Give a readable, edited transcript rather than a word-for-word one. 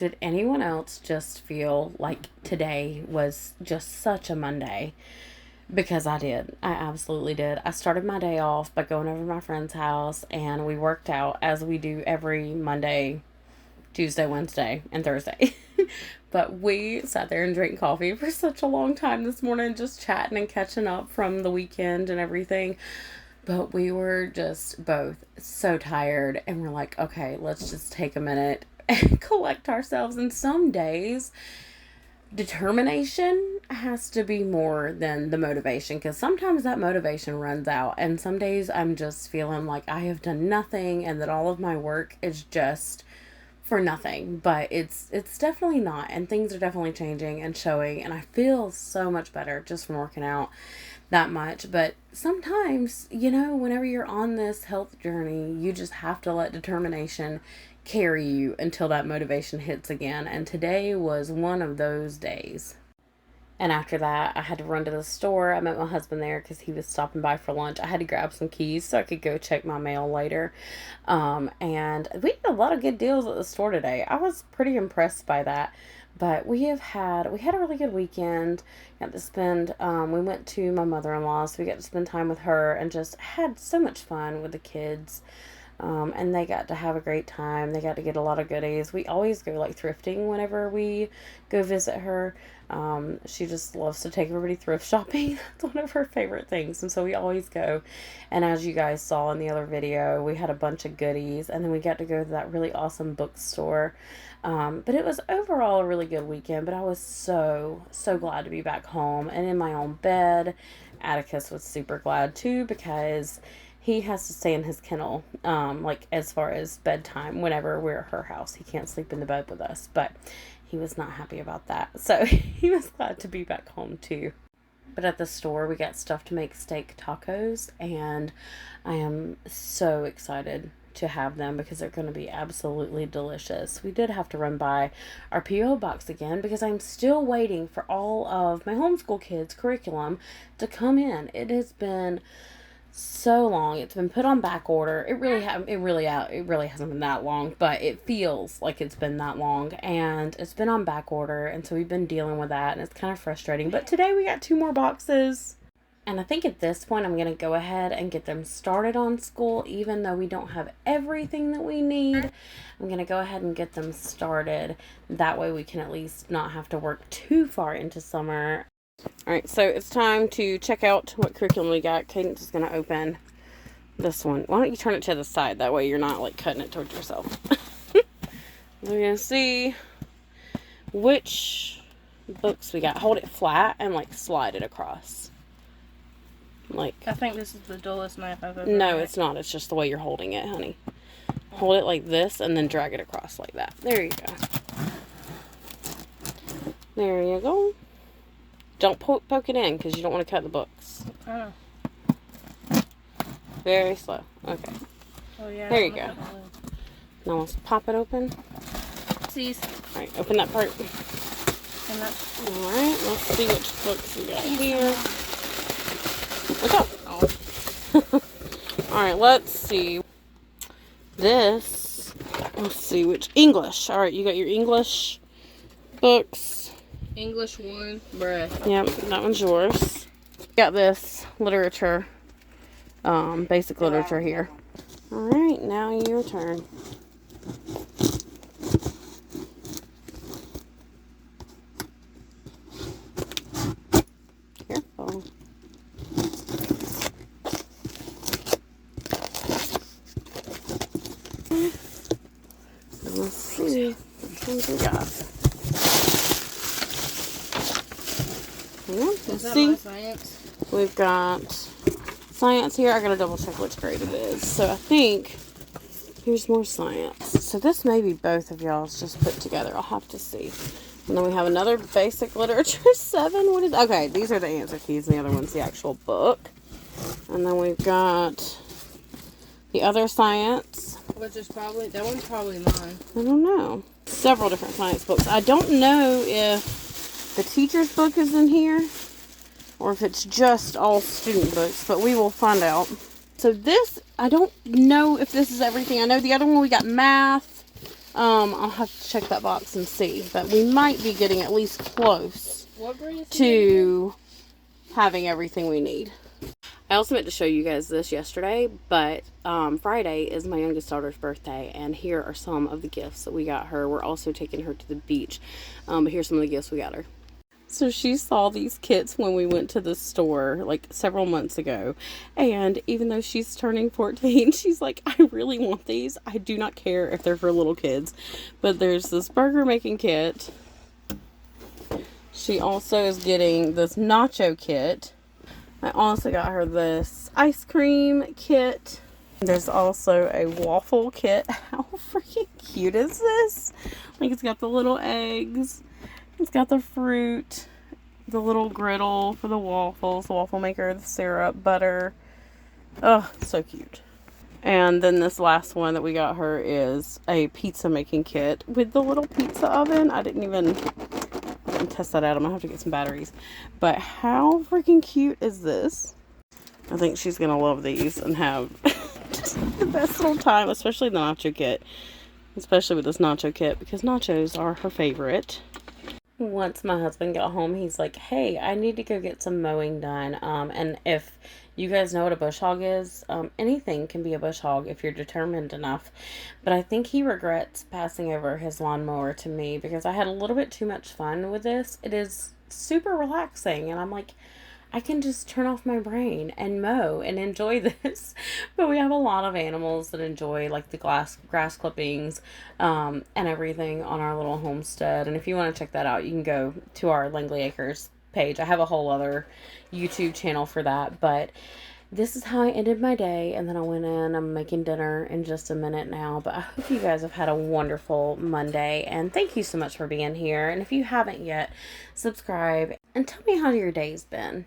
Did anyone else just feel like today was just such a Monday? Because I did. I absolutely did. I started my day off by going over to my friend's house and we worked out as we do every Monday, Tuesday, Wednesday, and Thursday. But we sat there and drank coffee for such a long time this morning, just chatting and catching up from the weekend and everything. But we were just both so tired, and we're like, okay, let's just take a minute and collect ourselves. And some days, determination has to be more than the motivation, because sometimes that motivation runs out. And some days I'm just feeling like I have done nothing and that all of my work is just for nothing. But it's definitely not, and things are definitely changing and showing, and I feel so much better just from working out that much. But sometimes, whenever you're on this health journey, you just have to let determination carry you until that motivation hits again. And today was one of those days. And after that, I had to run to the store. I met my husband there because he was stopping by for lunch. I had to grab some keys so I could go check my mail later. And we had a lot of good deals at the store today. I was pretty impressed by that. But we had a really good weekend. Got to spend, we went to my mother-in-law's, so we got to spend time with her and just had so much fun with the kids. And they got to have a great time. They got to get a lot of goodies. We always go like thrifting whenever we go visit her. She just loves to take everybody thrift shopping. It's one of her favorite things. And so we always go. And as you guys saw in the other video, we had a bunch of goodies. And then we got to go to that really awesome bookstore. But it was overall a really good weekend. But I was so, so glad to be back home and in my own bed. Atticus was super glad too, because he has to stay in his kennel, like as far as bedtime. Whenever we're at her house, he can't sleep in the bed with us, but he was not happy about that. So he was glad to be back home too. But at the store, we got stuff to make steak tacos, and I am so excited to have them because they're going to be absolutely delicious. We did have to run by our P.O. box again because I'm still waiting for all of my homeschool kids' curriculum to come in. It has been so long. It's been put on back order. It really hasn't been that long, but it feels like it's been that long, and it's been on back order, and so we've been dealing with that, and it's kind of frustrating. But today we got 2 more boxes, and I think at this point I'm going to go ahead and get them started on school. Even though we don't have everything that we need, I'm going to go ahead and get them started. That way we can at least not have to work too far into summer. Alright, so it's time to check out what curriculum we got. Cadence is going to open this one. Why don't you turn it to the side? That way you're not like cutting it towards yourself. We're going to see which books we got. Hold it flat and like slide it across. Like, I think this is the dullest knife I've ever No, had. it's not. It's just the way you're holding it, honey. Hold it like this and then drag it across like that. There you go. There you go. Don't poke it in because you don't want to cut the books. Oh. Very slow. Okay. Oh, yeah. There you go. Now let's pop it open. See. Alright, open that part. And that's... Alright, let's see which books we got here. Look up. Oh. Alright, let's see. Let's see which. English. Alright, you got your English books. English 1, bruh. Yep, that one's yours. Got this literature, basic literature here. Alright, now your turn. Careful. Let's see which ones we got. Let's see. Science? We've got science here. I gotta double check which grade it is. So I think here's more science. So this may be both of y'all's just put together. I'll have to see. And then we have another basic literature 7. What is? Okay, these are the answer keys, and the other one's the actual book. And then we've got the other science. Which is probably, that one's probably mine. I don't know. Several different science books. I don't know if the teacher's book is in here or if it's just all student books, but we will find out. So this, I don't know if this is everything. I know the other one we got math, I'll have to check that box and see. But we might be getting at least close What breed is it? to having everything we need. I also meant to show you guys this yesterday, but Friday is my youngest daughter's birthday, and here are some of the gifts that we got her. We're also taking her to the beach, but here's some of the gifts we got her. So she saw these kits when we went to the store like several months ago, and even though she's turning 14, she's like, I really want these. I do not care if they're for little kids, but there's this burger making kit. She also is getting this nacho kit. I also got her this ice cream kit. There's also a waffle kit. How freaking cute is this? Like, it's got the little eggs. It's got the fruit, the little griddle for the waffles, the waffle maker, the syrup, butter. Oh, so cute. And then this last one that we got her is a pizza making kit with the little pizza oven. I didn't test that out. I'm gonna have to get some batteries. But how freaking cute is this? I think she's gonna love these and have just the best little time, especially the nacho kit. Especially with this nacho kit, because nachos are her favorite. Once my husband got home, he's like, hey, I need to go get some mowing done. And if you guys know what a bush hog is, anything can be a bush hog if you're determined enough. But I think he regrets passing over his lawnmower to me because I had a little bit too much fun with this. It is super relaxing, and I'm like, I can just turn off my brain and mow and enjoy this. But we have a lot of animals that enjoy like the grass clippings and everything on our little homestead. And if you want to check that out, you can go to our Langley Acres page. I have a whole other YouTube channel for that. But this is how I ended my day. And then I went in. I'm making dinner in just a minute now. But I hope you guys have had a wonderful Monday. And thank you so much for being here. And if you haven't yet, subscribe and tell me how your day's been.